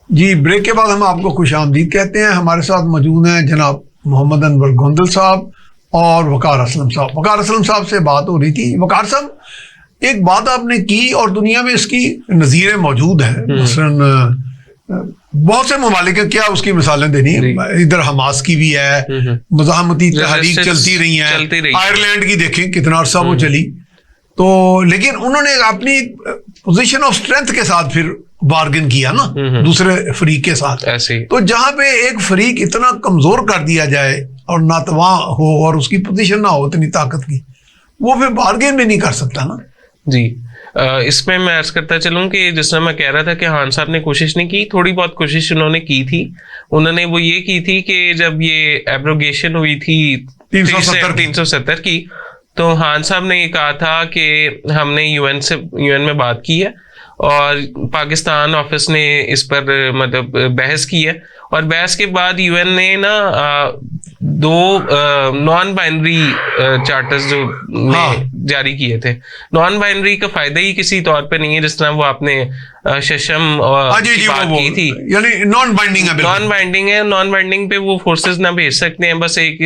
जी। ब्रेक के बाद हम आपको खुशामदीद कहते हैं। हमारे साथ मौजूद हैं जनाब मोहम्मद अनवर गोंदल साहब और वकार असलम साहब। वकार असलम साहब से बात हो रही थी। वकार साहब, एक बात आपने की और दुनिया में इसकी नज़ीरें मौजूद हैं, मसलन बहुत से ममालिक हैं, क्या उसकी मिसालें देनी है, इधर हमास की भी है, मुज़ाहमती तहरीक चलती रही है, आयरलैंड की देखें कितना अरसा वो चली, तो लेकिन उन्होंने अपनी पोजीशन ऑफ स्ट्रेंथ के साथ फिर बार्गेन किया ना दूसरे फरीक के साथ। तो जहां पे एक फरीक इतना कमजोर कर दिया जाए और नातवा हो और उसकी पोजीशन ना हो इतनी ताकत की, वो फिर बार्गेन भी नहीं कर सकता ना जी। इसमें मैं अर्ज करता चलूं कि जिस तरह मैं कह रहा था कि खान साहब ने कोशिश नहीं की, थोड़ी बहुत कोशिश उन्होंने की थी। उन्होंने वो ये की थी कि जब ये एब्रोगेशन हुई थी 370 की, तो खान साहब ने ये कहा था कि हमने यूएन में बात की है और पाकिस्तान ऑफिस ने इस पर मतलब बहस की है, और बहस के बाद यूएन ने ना 2 नॉन बाइनरी चार्टर्स जो जारी किए थे। नॉन बाइनरी का फायदा ही किसी तौर पे नहीं है, जिस तरह वो आपने शशम की बात की थी, यानी नॉन बाइंडिंग है, नॉन बाइंडिंग है। नॉन बाइंडिंग पे वो फोर्सेस ना भेज सकते हैं, बस एक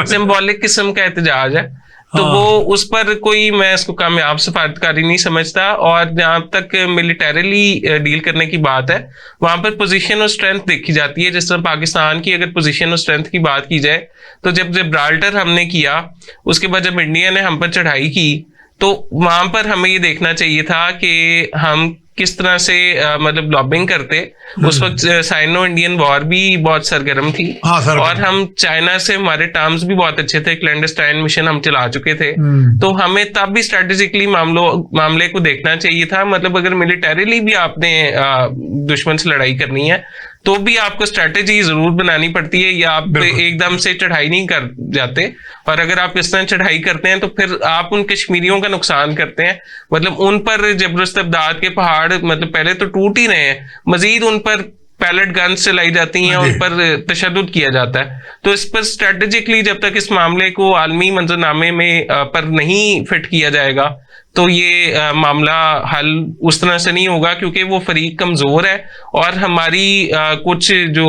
सिंबॉलिक किस्म का एहतजाज है। तो वो उस पर कोई, मैं इसको कामयाब सफारतकारी नहीं समझता। और जहां तक मिलिटरीली डील करने की बात है, वहां पर पोजीशन और स्ट्रेंथ देखी जाती है। जिस तरह पाकिस्तान की अगर पोजीशन और स्ट्रेंथ की बात की जाए, तो जब जिब्राल्टर हमने किया, उसके बाद जब इंडिया ने हम पर चढ़ाई की, तो वहां पर हमें ये देखना चाहिए था कि हम किस तरह से मतलब लॉबिंग करते। उस वक्त साइनो इंडियन वॉर भी बहुत सरगर्म थी, और हम चाइना से हमारे टर्म्स भी बहुत अच्छे थे, क्लैंडस्टाइन मिशन हम चला चुके थे। तो हमें तब भी स्ट्रेटेजिकली मामले को देखना चाहिए था। मतलब अगर मिलिटरीली भी आपने दुश्मन से लड़ाई करनी है तो भी आपको स्ट्रेटेजी जरूर बनानी पड़ती है, या आप एकदम से चढ़ाई नहीं कर जाते। और अगर आप इस तरह चढ़ाई करते हैं तो फिर आप उन कश्मीरियों का नुकसान करते हैं। मतलब उन पर जबरदस्त इब्दाद के पहाड़ मतलब पहले तो टूट ही रहे हैं, मजीद उन पर पैलेट गन्स चलाई जाती हैं, उन पर तशद्दुद किया जाता है। तो इस पर स्ट्रेटेजिकली जब तक इस मामले को आलमी मंजरनामे में पर नहीं फिट किया जाएगा तो ये मामला हल उस तरह से नहीं होगा, क्योंकि वो फरीक कमजोर है और हमारी कुछ जो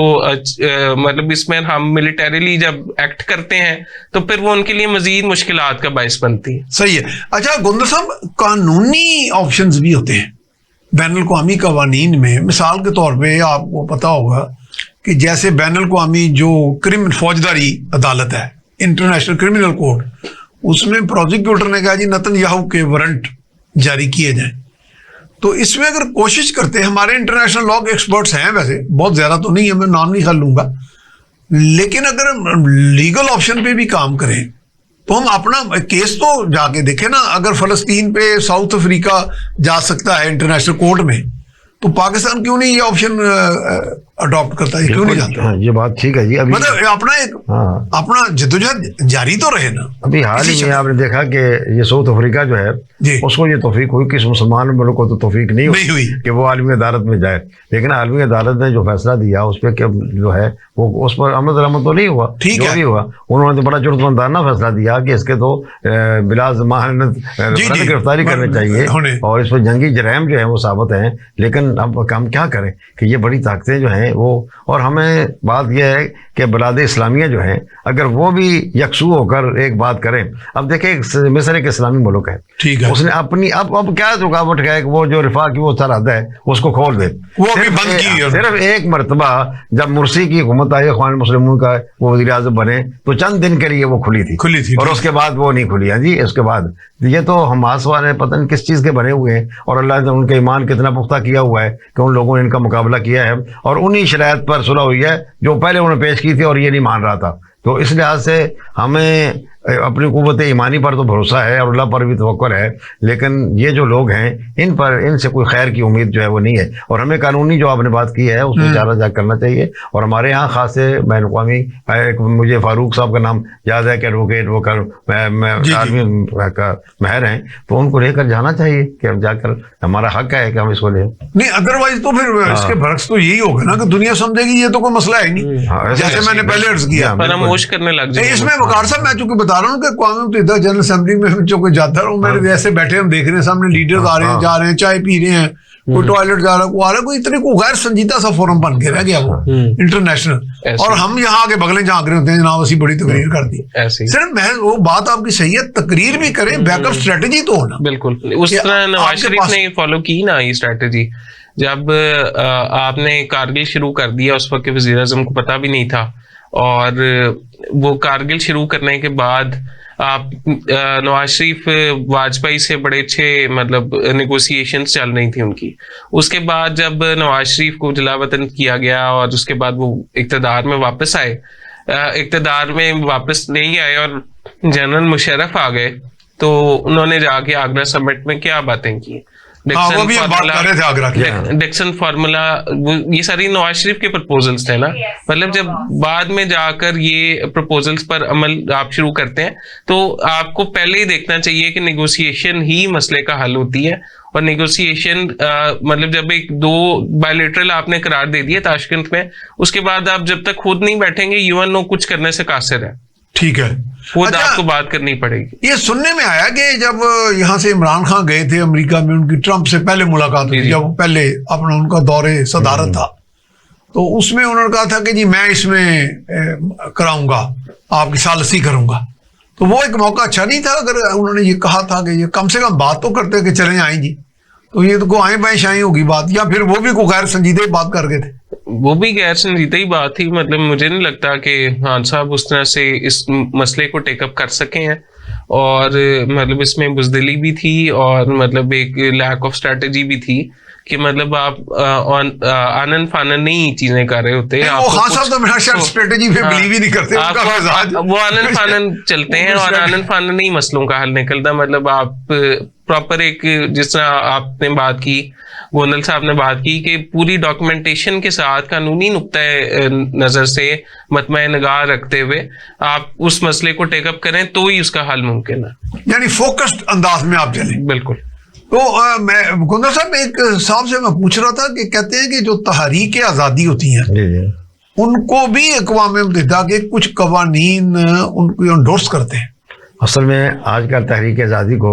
मतलब इसमें हम मिलिटरीली जब एक्ट करते हैं तो फिर वो उनके लिए मजीद मुश्किलात का बायस बनती है। सही है। अच्छा गुंदर साहब, कानूनी ऑप्शंस भी होते हैं बैनुल-अक़वामी कवानीन में। मिसाल के तौर पे आपको पता होगा कि जैसे बैनुल-अक़वामी जो फौजदारी अदालत है, इंटरनेशनल क्रिमिनल कोर्ट, उसमें प्रोसिक्यूटर ने कहा जी नेतन्याहू के वारंट जारी किए जाएं। तो इसमें अगर कोशिश करते हैं, हमारे इंटरनेशनल लॉ के एक्सपर्ट्स हैं, वैसे बहुत ज़्यादा तो नहीं है, मैं नाम नहीं ख्याल लूँगा, लेकिन अगर लीगल ऑप्शन पे भी काम करें तो हम अपना केस तो जाके देखें ना। अगर फ़लस्तीन पे साउथ अफ्रीका जा सकता है इंटरनेशनल कोर्ट में, तो पाकिस्तान क्यों नहीं ये ऑप्शन अडॉप्ट करता है, क्यों नहीं जाता? हाँ, ये बात ठीक है जी। अभी मतलब अपना एक अपना जद्दोजहद जारी तो रहे ना। अभी हाल ही में आपने देखा कि ये साउथ अफ्रीका जो है उसको ये तौफीक हुई कि मुसलमान मुल्क को तो तौफीक नहीं हुई कि वो आलमी अदालत में जाए, लेकिन आलमी अदालत ने जो फैसला दिया उस पर जो है वो उस पर अमल दरामद तो नहीं हुआ। ठीक है, भी हुआ, उन्होंने तो बड़ा जुर्माना फैसला दिया कि इसके तो बिला जमानत गिरफ्तारी करनी चाहिए और इस पर जंगी जराइम जो है वो साबित हैं। लेकिन अब हम क्या करें कि ये बड़ी ताकतें जो हैं वो, और हमें बात यह है कि बिलाद इस्लामिया जो है अगर वो भी यकसू होकर एक बात करें। अब देखें मिस्र एक इस्लामी मुल्क है, ठीक है, उसने अपनी अब क्या रुकावट है कि वो जो रिफा की वो सरहद है उसको खोल दे, वो बंद की। सिर्फ एक मरतबा जब मुर्सी की हुकूमत आई, इख्वान मुस्लिमून का वो वज़ीर आज़म बने, तो चंद दिन के लिए वो खुली थी और उसके बाद वो नहीं खुली। है जी, उसके बाद ये तो हमास वाले पता नहीं किस चीज़ के बने हुए हैं और अल्लाह ने उनका ईमान कितना पुख्ता किया हुआ है कि उन लोगों ने इनका मुकाबला किया है और उन्हीं शरायत पर सुलह हुई है जो पहले उन्होंने पेश की थी और ये नहीं मान रहा था। तो इस लिहाज से हमें अपनी कुव्वत ईमानी पर तो भरोसा है और अल्लाह पर भी तवक्कुल है, लेकिन ये जो लोग हैं इन पर इनसे कोई खैर की उम्मीद जो है वो नहीं है। और हमें कानूनी जो आपने बात की है उसमें चारा जाग करना चाहिए। और हमारे यहाँ खास से बैनुल-अक़वामी, मुझे फारूक साहब का नाम याद है कि एडवोकेट वो आर्मी का महर हैं, तो उनको लेकर जाना चाहिए कि अब जाकर हमारा हक है कि हम इसको लें। नहीं अदरवाइज तो फिर इसके बरक्स तो यही होगा ना कि दुनिया समझेगी ये तो कोई मसला है नहीं, जैसे मैंने पहले अर्ज किया, फरामोश करने लग जाए। इसमें वकार साहब मैं चूंकि बता रहा हूँ कि अक़वाम मुत्तहिदा जनरल असेंबली में जो कोई जाता है, मेरे जैसे बैठे हम देख रहे हैं सामने लीडर्स आ रहे हैं, जा रहे हैं, चाय पी रहे हैं, कोई टॉयलेट जा रहा है, कोई आ रहा है, कोई इतने को गैर संजीदा सा फोरम बन के रह गया वो इंटरनेशनल, और हम यहाँ आके बगलें झांक रहे होते हैं जनाब असी बड़ी तकरीर कर दी। सिर्फ मैं वो बात आपकी सही है, तकरीर भी करें, बैकअप स्ट्रेटेजी तो होना। बिल्कुल उस तरह नवाज शरीफ ने फॉलो की ना ये स्ट्रेटेजी। जब आपने कारगिल शुरू कर दिया उस वक्त वज़ीर आज़म को पता भी नहीं था, और वो कारगिल शुरू करने के बाद आप नवाज शरीफ वाजपेयी से बड़े अच्छे मतलब नेगोशिएशंस चल रही थी उनकी। उसके बाद जब नवाज शरीफ को जलावतन किया गया और उसके बाद वो इक़्तिदार में वापस आए, इक़्तिदार में वापस नहीं आए और जनरल मुशर्रफ आ गए, तो उन्होंने जाके आगरा समिट में क्या बातें की, डिक्सन फार्मूला, ये सारी नवाज शरीफ के प्रपोजल्स थे ना। मतलब जब बाद में जाकर ये प्रपोजल्स पर अमल आप शुरू करते हैं तो आपको पहले ही देखना चाहिए कि नेगोशिएशन ही मसले का हल होती है। और नेगोशिएशन मतलब जब एक दो बायलैटरल आपने करार दे दिए ताशकंद में, उसके बाद आप जब तक खुद नहीं बैठेंगे यूएनओ कुछ करने से कासिर है। ठीक है, खुद आपको बात करनी पड़ेगी। ये सुनने में आया कि जब यहाँ से इमरान खान गए थे अमेरिका में, उनकी ट्रंप से पहले मुलाकात हुई, जब पहले अपना उनका दौरे सदारत था, तो उसमें उन्होंने कहा था कि जी मैं इसमें कराऊंगा, आपकी सालसी करूंगा। तो वो एक मौका अच्छा नहीं था अगर उन्होंने ये कहा था कि ये कम से कम बात तो करते कि चले आए जी, तो ये तो को आए बाएं शाएं होगी बात, या फिर वो भी को गैर संजीदे बात कर गए थे। वो भी गैर संजीदा ही बात थी। मतलब मुझे नहीं लगता कि खान साहब उस तरह से इस मसले को टेकअप कर सके हैं, और मतलब इसमें बुज़दिली भी थी और मतलब एक लैक ऑफ स्ट्रेटजी भी थी कि मतलब आप आनन फानन नहीं चीजें कर रहे होते। स्ट्रेटजी पे बिलीव ही नहीं करते, वो आनन फानन चलते हैं और आनन फानन नहीं मसलों का हल निकलता। मतलब आप प्रॉपर एक, जिस तरह आपने बात की, गोंदल साहब ने बात की कि पूरी डॉक्यूमेंटेशन के साथ कानूनी नुक्ते नजर से मतमय निगाह रखते हुए आप उस मसले को टेकअप करें तो ही उसका हल मुमकिन है। यानी फोकस्ड अंदाज में आप चलें। बिल्कुल। तो मैं गुंदर साहब एक साहब से मैं पूछ रहा था कि कहते हैं कि जो तहरीक आज़ादी होती हैं जी जी, उनको भी अक़वाम मुत्तहिदा के कुछ कवानीन उनको एंडोर्स करते हैं। असल में आजकल तहरीक आज़ादी को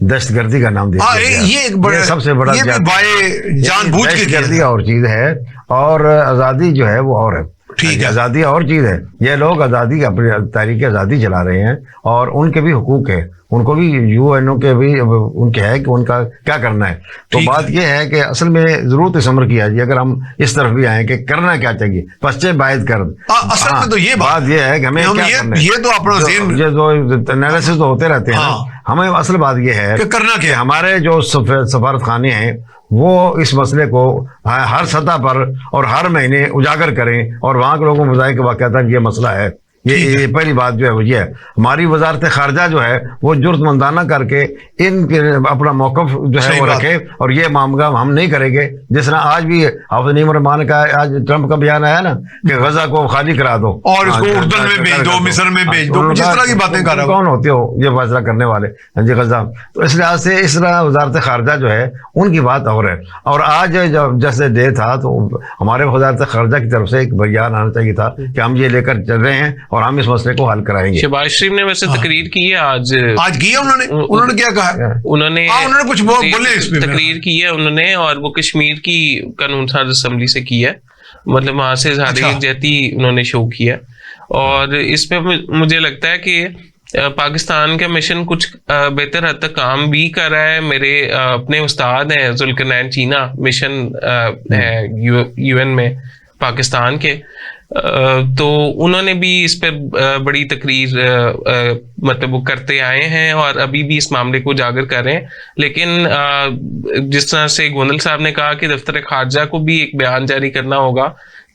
दहशतगर्दी का नाम दिया हाँ, गया। ये एक बड़ा, सबसे बड़ा ये भी बाय जानबूझ के किया दहशतगर्दी और चीज है, और आज़ादी जो है वो और है। ठीक है। आज़ादी और चीज है। ये लोग आज़ादी अपनी तहरीक आज़ादी चला रहे हैं, और उनके भी हुकूक है, उनको भी यूएनओ के भी उनके है कि उनका क्या करना है। तो ठीक बात यह है कि असल में जरूरत इस अमर की है जी, अगर हम इस तरफ भी आए कि करना क्या चाहिए, पश्चे बायद कर। असल में तो ये बात यह है कि हमें क्या करना है। ये तो अपना ये जो एनालिसिस तो होते रहते हैं ना, हमें असल बात यह है कि करना क्या, हमारे जो सफारत खाने हैं वो इस मसले को हर सतह पर और हर महीने उजागर करें, और वहाँ के लोगों को बताएं कि वाक़ता ये मसला है। ये पहली बात जो है वो ये है। हमारी वजारत खारजा जो है वो जुर्तमंदाना करके इन अपना मौक़िफ़ जो है वो रखे, और ये मामला हम नहीं करेंगे। जिस तरह आज भी हाफ़िज़ नईम रहमान का आज ट्रंप का बयान आया ना कि गजा को खाली करा दो और इसको उर्दन में भेज दो, मिस्र में भेज दो, जिस तरह की बातें कर रहे हो। कौन होते हो ये फैसला करने वाले जी गजा। तो इस लिहाज से इस तरह वजारत खारजा जो है उनकी बात और है। और आज जब जैसे डे था तो हमारे वजारत खारजा की तरफ से एक बयान आना चाहिए था कि हम ये लेकर चल रहे हैं और हम इस मसले को हल कराएंगे। शहबाज शरीफ ने वैसे तकरीर की है आज की है उन्होंने क्या कहा? उन्होंने कुछ बोले इस पे, तकरीर की है उन्होंने, और वो कश्मीर की कानून साज असेंबली से की है, मतलब वहां से इज़हार यकजहती उन्होंने शो किया। और इसमें मुझे लगता है कि पाकिस्तान का मिशन कुछ बेहतर हद तक काम भी कर रहा है। मेरे अपने उस्ताद हैं जुल्करनैन चीना, मिशन है यूएन में पाकिस्तान के, तो उन्होंने भी इस पर बड़ी तकरीर मतलब वो करते आए हैं और अभी भी इस मामले को उजागर कर रहे हैं। लेकिन जिस तरह से गोंदल साहब ने कहा कि दफ्तर खारजा को भी एक बयान जारी करना होगा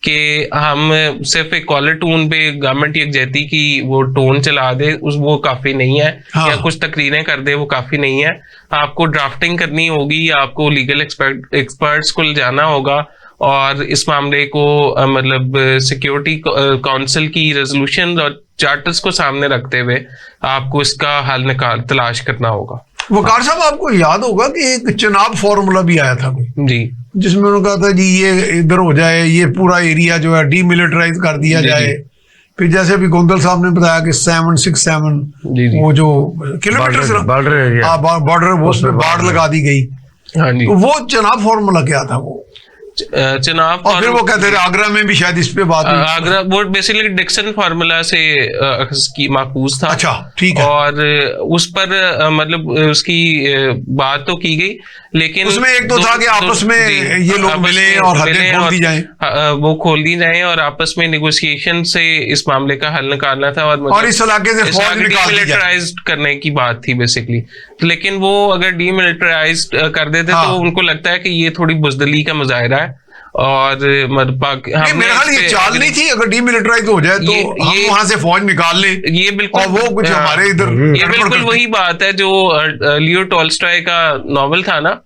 कि हम सिर्फ एक कॉलर टून पे गवर्नमेंट यकजहती की वो टोन चला दे, वो काफी नहीं है। हाँ। या कुछ तकरीरें कर दे, वो काफी नहीं है। आपको ड्राफ्टिंग करनी होगी, आपको लीगल एक्सपर्ट्स को ले जाना होगा, और इस मामले को मतलब सिक्योरिटी काउंसिल की रेजोल्यूशन और चार्टर्स को सामने रखते हुए आपको इसका हल तलाश करना होगा। वकार साहब, आपको याद होगा कि एक चुनाव फॉर्मूला भी आया था कोई जी, जिसमें उन्होंने कहा था जी ये इधर हो जाए, ये पूरा एरिया जो है डीमिलिटराइज कर दिया जाए। फिर जैसे अभी गोंदल साहब ने बताया कि 767 वो जो किलोमीटर बॉर्डर वो उसमें बाढ़ लगा दी गई। हाँ जी, तो वो चुनाव फॉर्मूला क्या था वो चुनाव, और फिर वो कहते थे आगरा में भी शायद इस पे बात हुई। आगरा वो बेसिकली डिक्सन फार्मूला से माकूस था। अच्छा, ठीक है। और उस पर मतलब उसकी बात तो की गई, लेकिन उसमें एक तो था कि आपस में ये लोग मिलें और हदें खोल दी जाएं, वो खोल दी जाएं और आपस में नेगोशिएशन से इस मामले का हल निकालना था, और इस इलाके से फौज निकाल दी जाए करने की बात थी बेसिकली। लेकिन वो अगर डीमिलिटराइज कर देते तो उनको लगता है कि ये थोड़ी बुजदली का मुजाहिरा है, और मेरे ख्याल ये चाल नहीं थी अगर डीमिलिटराइज हो जाए तो हम वहां से फौज निकाल ले। ये बिल्कुल, और वो कुछ हमारे इधर ये बिल्कुल वही बात है जो लियो टॉल्स्टॉय का नॉवेल था ना,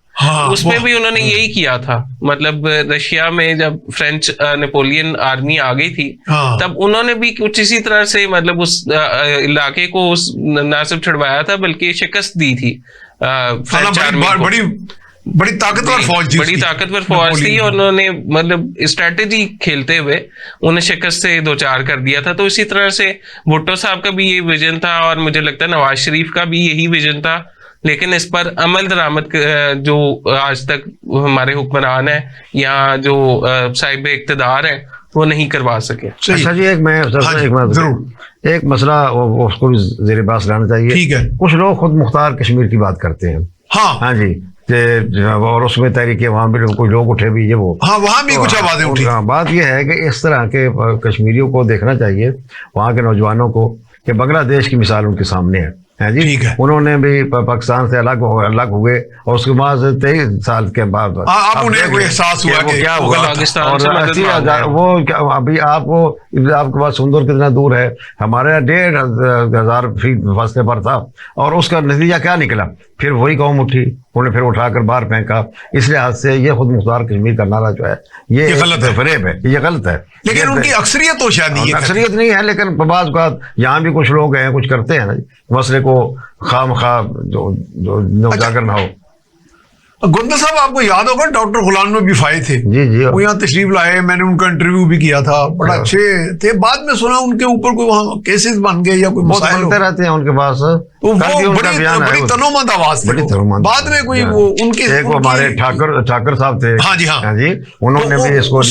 उसमें भी उन्होंने यही किया था। मतलब रशिया में जब फ्रेंच नेपोलियन आर्मी आ गई थी तब उन्होंने भी कुछ इसी तरह से मतलब उस इलाके को न सिर्फ छुड़वाया था बल्कि शिकस्त दी थी फ्रेंच आर्मी। बड़ी ताकतवर फौज थी, बड़ी ताकतवर फौज थी, और उन्होंने मतलब स्ट्रेटेजी खेलते हुए उन्हें शिकस्त से दो चार कर दिया था। तो इसी तरह से भुट्टो साहब का भी ये विजन था, और मुझे लगता है नवाज शरीफ का भी यही विजन था। लेकिन इस पर अमल दरामद जो आज तक हमारे हुक्मरान है या जो साहिब इक्तदार है वो नहीं करवा सके। अच्छा जी, एक मसला उसको भी ज़ेर बात लाना चाहिए। ठीक है। कुछ लोग खुद मुख्तार कश्मीर की बात करते हैं। हाँ जी, और उसमें तहरीक वहाँ भी कुछ लोग उठे भी, ये वो वहाँ भी कुछ आवाजें उठी। बात यह है कि इस तरह के कश्मीरियों को देखना चाहिए, वहाँ के नौजवानों को, कि बांग्लादेश की मिसाल उनके सामने है जी। ठीक है। उन्होंने भी पाकिस्तान से अलग हुए और उसके बाद 23 साल के बाद अब उन्हें कोई एहसास हुआ कि क्या हुआ, और वो अभी आपके पास सुंदर कितना दूर है, हमारे 1500 फीट फासले पर था, और उसका नतीजा क्या निकला? फिर वही कौम उठी, उन्हें फिर उठाकर बाहर फेंका। इस लिहाज से ये खुद मुख्तार कश्मीर का नारा जो है ये गलत है, फरेब है, ये गलत है। लेकिन उनकी अक्सरियत तो शायद नहीं है, अक्सरियत नहीं है, लेकिन बाज़ बात यहाँ भी कुछ लोग हैं, कुछ करते हैं ना मसले को खाम खा जो उजागर ना हो। गुंदर साहब, आपको याद होगा डॉक्टर गुलाम नबी फाये थे, जी जी, वो यहाँ तशरीफ लाए, मैंने उनका इंटरव्यू भी किया था, बड़ा अच्छे थे। बाद में सुना उनके ऊपर कोई वहाँ केसेस बन गए या कोई बहुत मसाइल बनते रहते हैं उनके पास। तो वो बड़ी तनोमंद आवाज थी, बाद में कोई वो उनके एक वो हमारे ठाकर साहब थे। हाँ जी, हाँ जी, उन्होंने भी इसको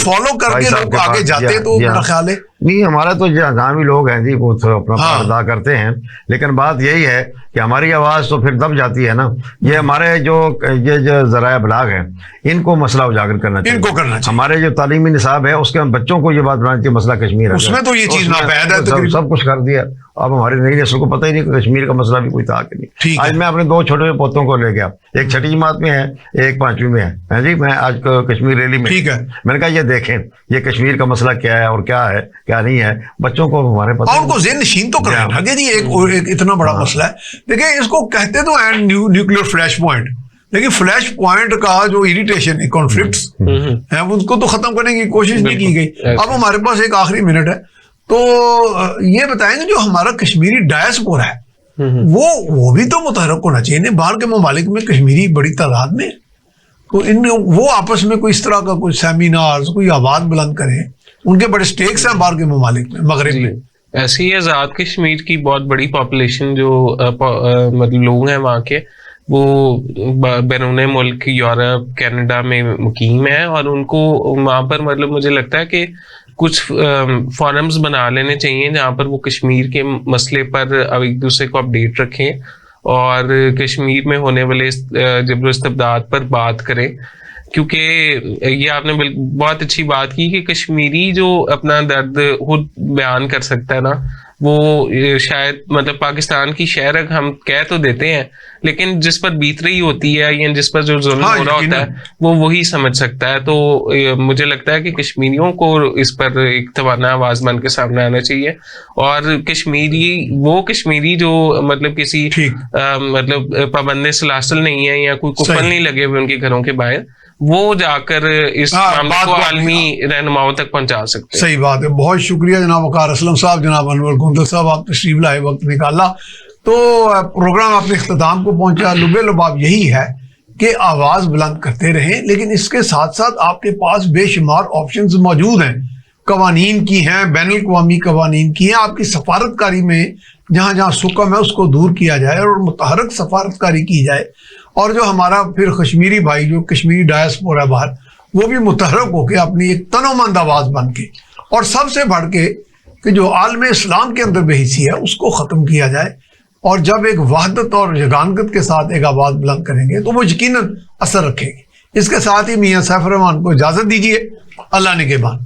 फॉलो करके लोग आगे जाते, तो मेरा ख्याल है नहीं, हमारा तो जहाँ भी लोग हैं जी वो तो अपना पार्ट अदा करते हैं, लेकिन बात यही है कि हमारी आवाज़ तो फिर दब जाती है ना। ये हमारे जो ज़राए इब्लाग हैं, इनको मसला उजागर करना चाहिए, इनको करना चाहिए। हमारे जो तालीमी निसाब है उसके हम बच्चों को ये बात बनानी चाहिए, मसला कश्मीर है, उसमें तो ये चीज़ नापैद है, सब कुछ कर दिया। अब हमारी नई नस्ल को पता ही नहीं कि कश्मीर का मसला भी कोई था कि नहीं। आज मैं अपने 2 छोटे पोतों को ले गया, एक 6ठी जमात में है, एक 5वीं में है जी। मैं आज कश्मीर रैली में, ठीक है, मैंने कहा ये देखें ये कश्मीर का मसला क्या है और क्या है क्या नहीं है, बच्चों को हमारे पता, उनको ज़हन-नशीन तो करना है जी। एक इतना बड़ा मसला है, देखिए इसको कहते तो हैं न्यूक्लियर फ्लैश पॉइंट, लेकिन फ्लैश पॉइंट का जो इरिटेशन है, कॉन्फ्लिक्ट्स है, उनको तो खत्म करने की कोशिश नहीं की गई। अब हमारे पास एक आखिरी मिनट है, तो ये बताएंगे जो हमारा कश्मीरी डायस्पोरा है वो भी तो मुतहरक होना चाहिए। बाहर के ममालिक में कश्मीरी बड़ी तादाद में, तो इन वो आपस में कोई इस तरह का कोई सेमिनार, कोई आवाज बुलंद करें। उनके बड़े स्टेक्स हैं बाहर के ममालिक में, मगरिब में। ऐसे ही आज़ाद कश्मीर की बहुत बड़ी पॉपुलेशन जो मतलब लोग हैं वहाँ के, वो बैरून मुल्क यूरोप कनाडा में मुकीम है, और उनको वहाँ पर मतलब मुझे लगता है कि कुछ फोरम्स बना लेने चाहिए जहाँ पर वो कश्मीर के मसले पर अब एक दूसरे को अपडेट रखें और कश्मीर में होने वाले जबर इस्तबदाद पर बात करें। क्योंकि ये आपने बहुत अच्छी बात की कि कश्मीरी जो अपना दर्द खुद बयान कर सकता है ना, वो शायद मतलब पाकिस्तान की शहरक हम कह तो देते हैं, लेकिन जिस पर बीत रही होती है या जिस पर जो जुल्म हो रहा होता है वो वही समझ सकता है। तो मुझे लगता है कि कश्मीरियों को इस पर एक तवाना आवाज बन के सामने आना चाहिए, और कश्मीरी जो मतलब किसी मतलब पाबंद सलासल नहीं है या कोई कुफल नहीं लगे हुए उनके घरों के बाहर, वो जाकर इस मामले को आलमी रहनुमाओं तक पहुंचा सकते हैं। सही बात है। बहुत शुक्रिया जनाब वकार असलम साहब, जनाब अनवर गुंदर साहब, आप तशरीफ लाए, वक्त निकाला, तो प्रोग्राम अपने इख्तिताम को पहुंचा। लुबे लुबाब यही है कि आवाज़ बुलंद करते रहें, लेकिन इसके साथ साथ आपके पास बेशुमार ऑप्शंस मौजूद हैं, कवानीन की हैं, बैनुल अक़वामी कवानीन की हैं। आपकी सफारतकारी में जहाँ जहाँ सुकम है उसको दूर किया जाए और मुतहरक सफारतकारी की जाए, और जो हमारा फिर कश्मीरी भाई जो कश्मीरी डायस्पोरा बाहर, वो भी मुतहरक होकर अपनी एक तनोमंद आवाज़ बन के, और सबसे बढ़ के कि जो आलम इस्लाम के अंदर बेहिसी है उसको ख़त्म किया जाए। और जब एक वहदत और यगानत के साथ एक आवाज़ बुलंद करेंगे तो वो यकीनन असर रखेगी। इसके साथ ही मियाँ सैफ रहमान को इजाज़त दीजिए। अल्लाह निगहबान।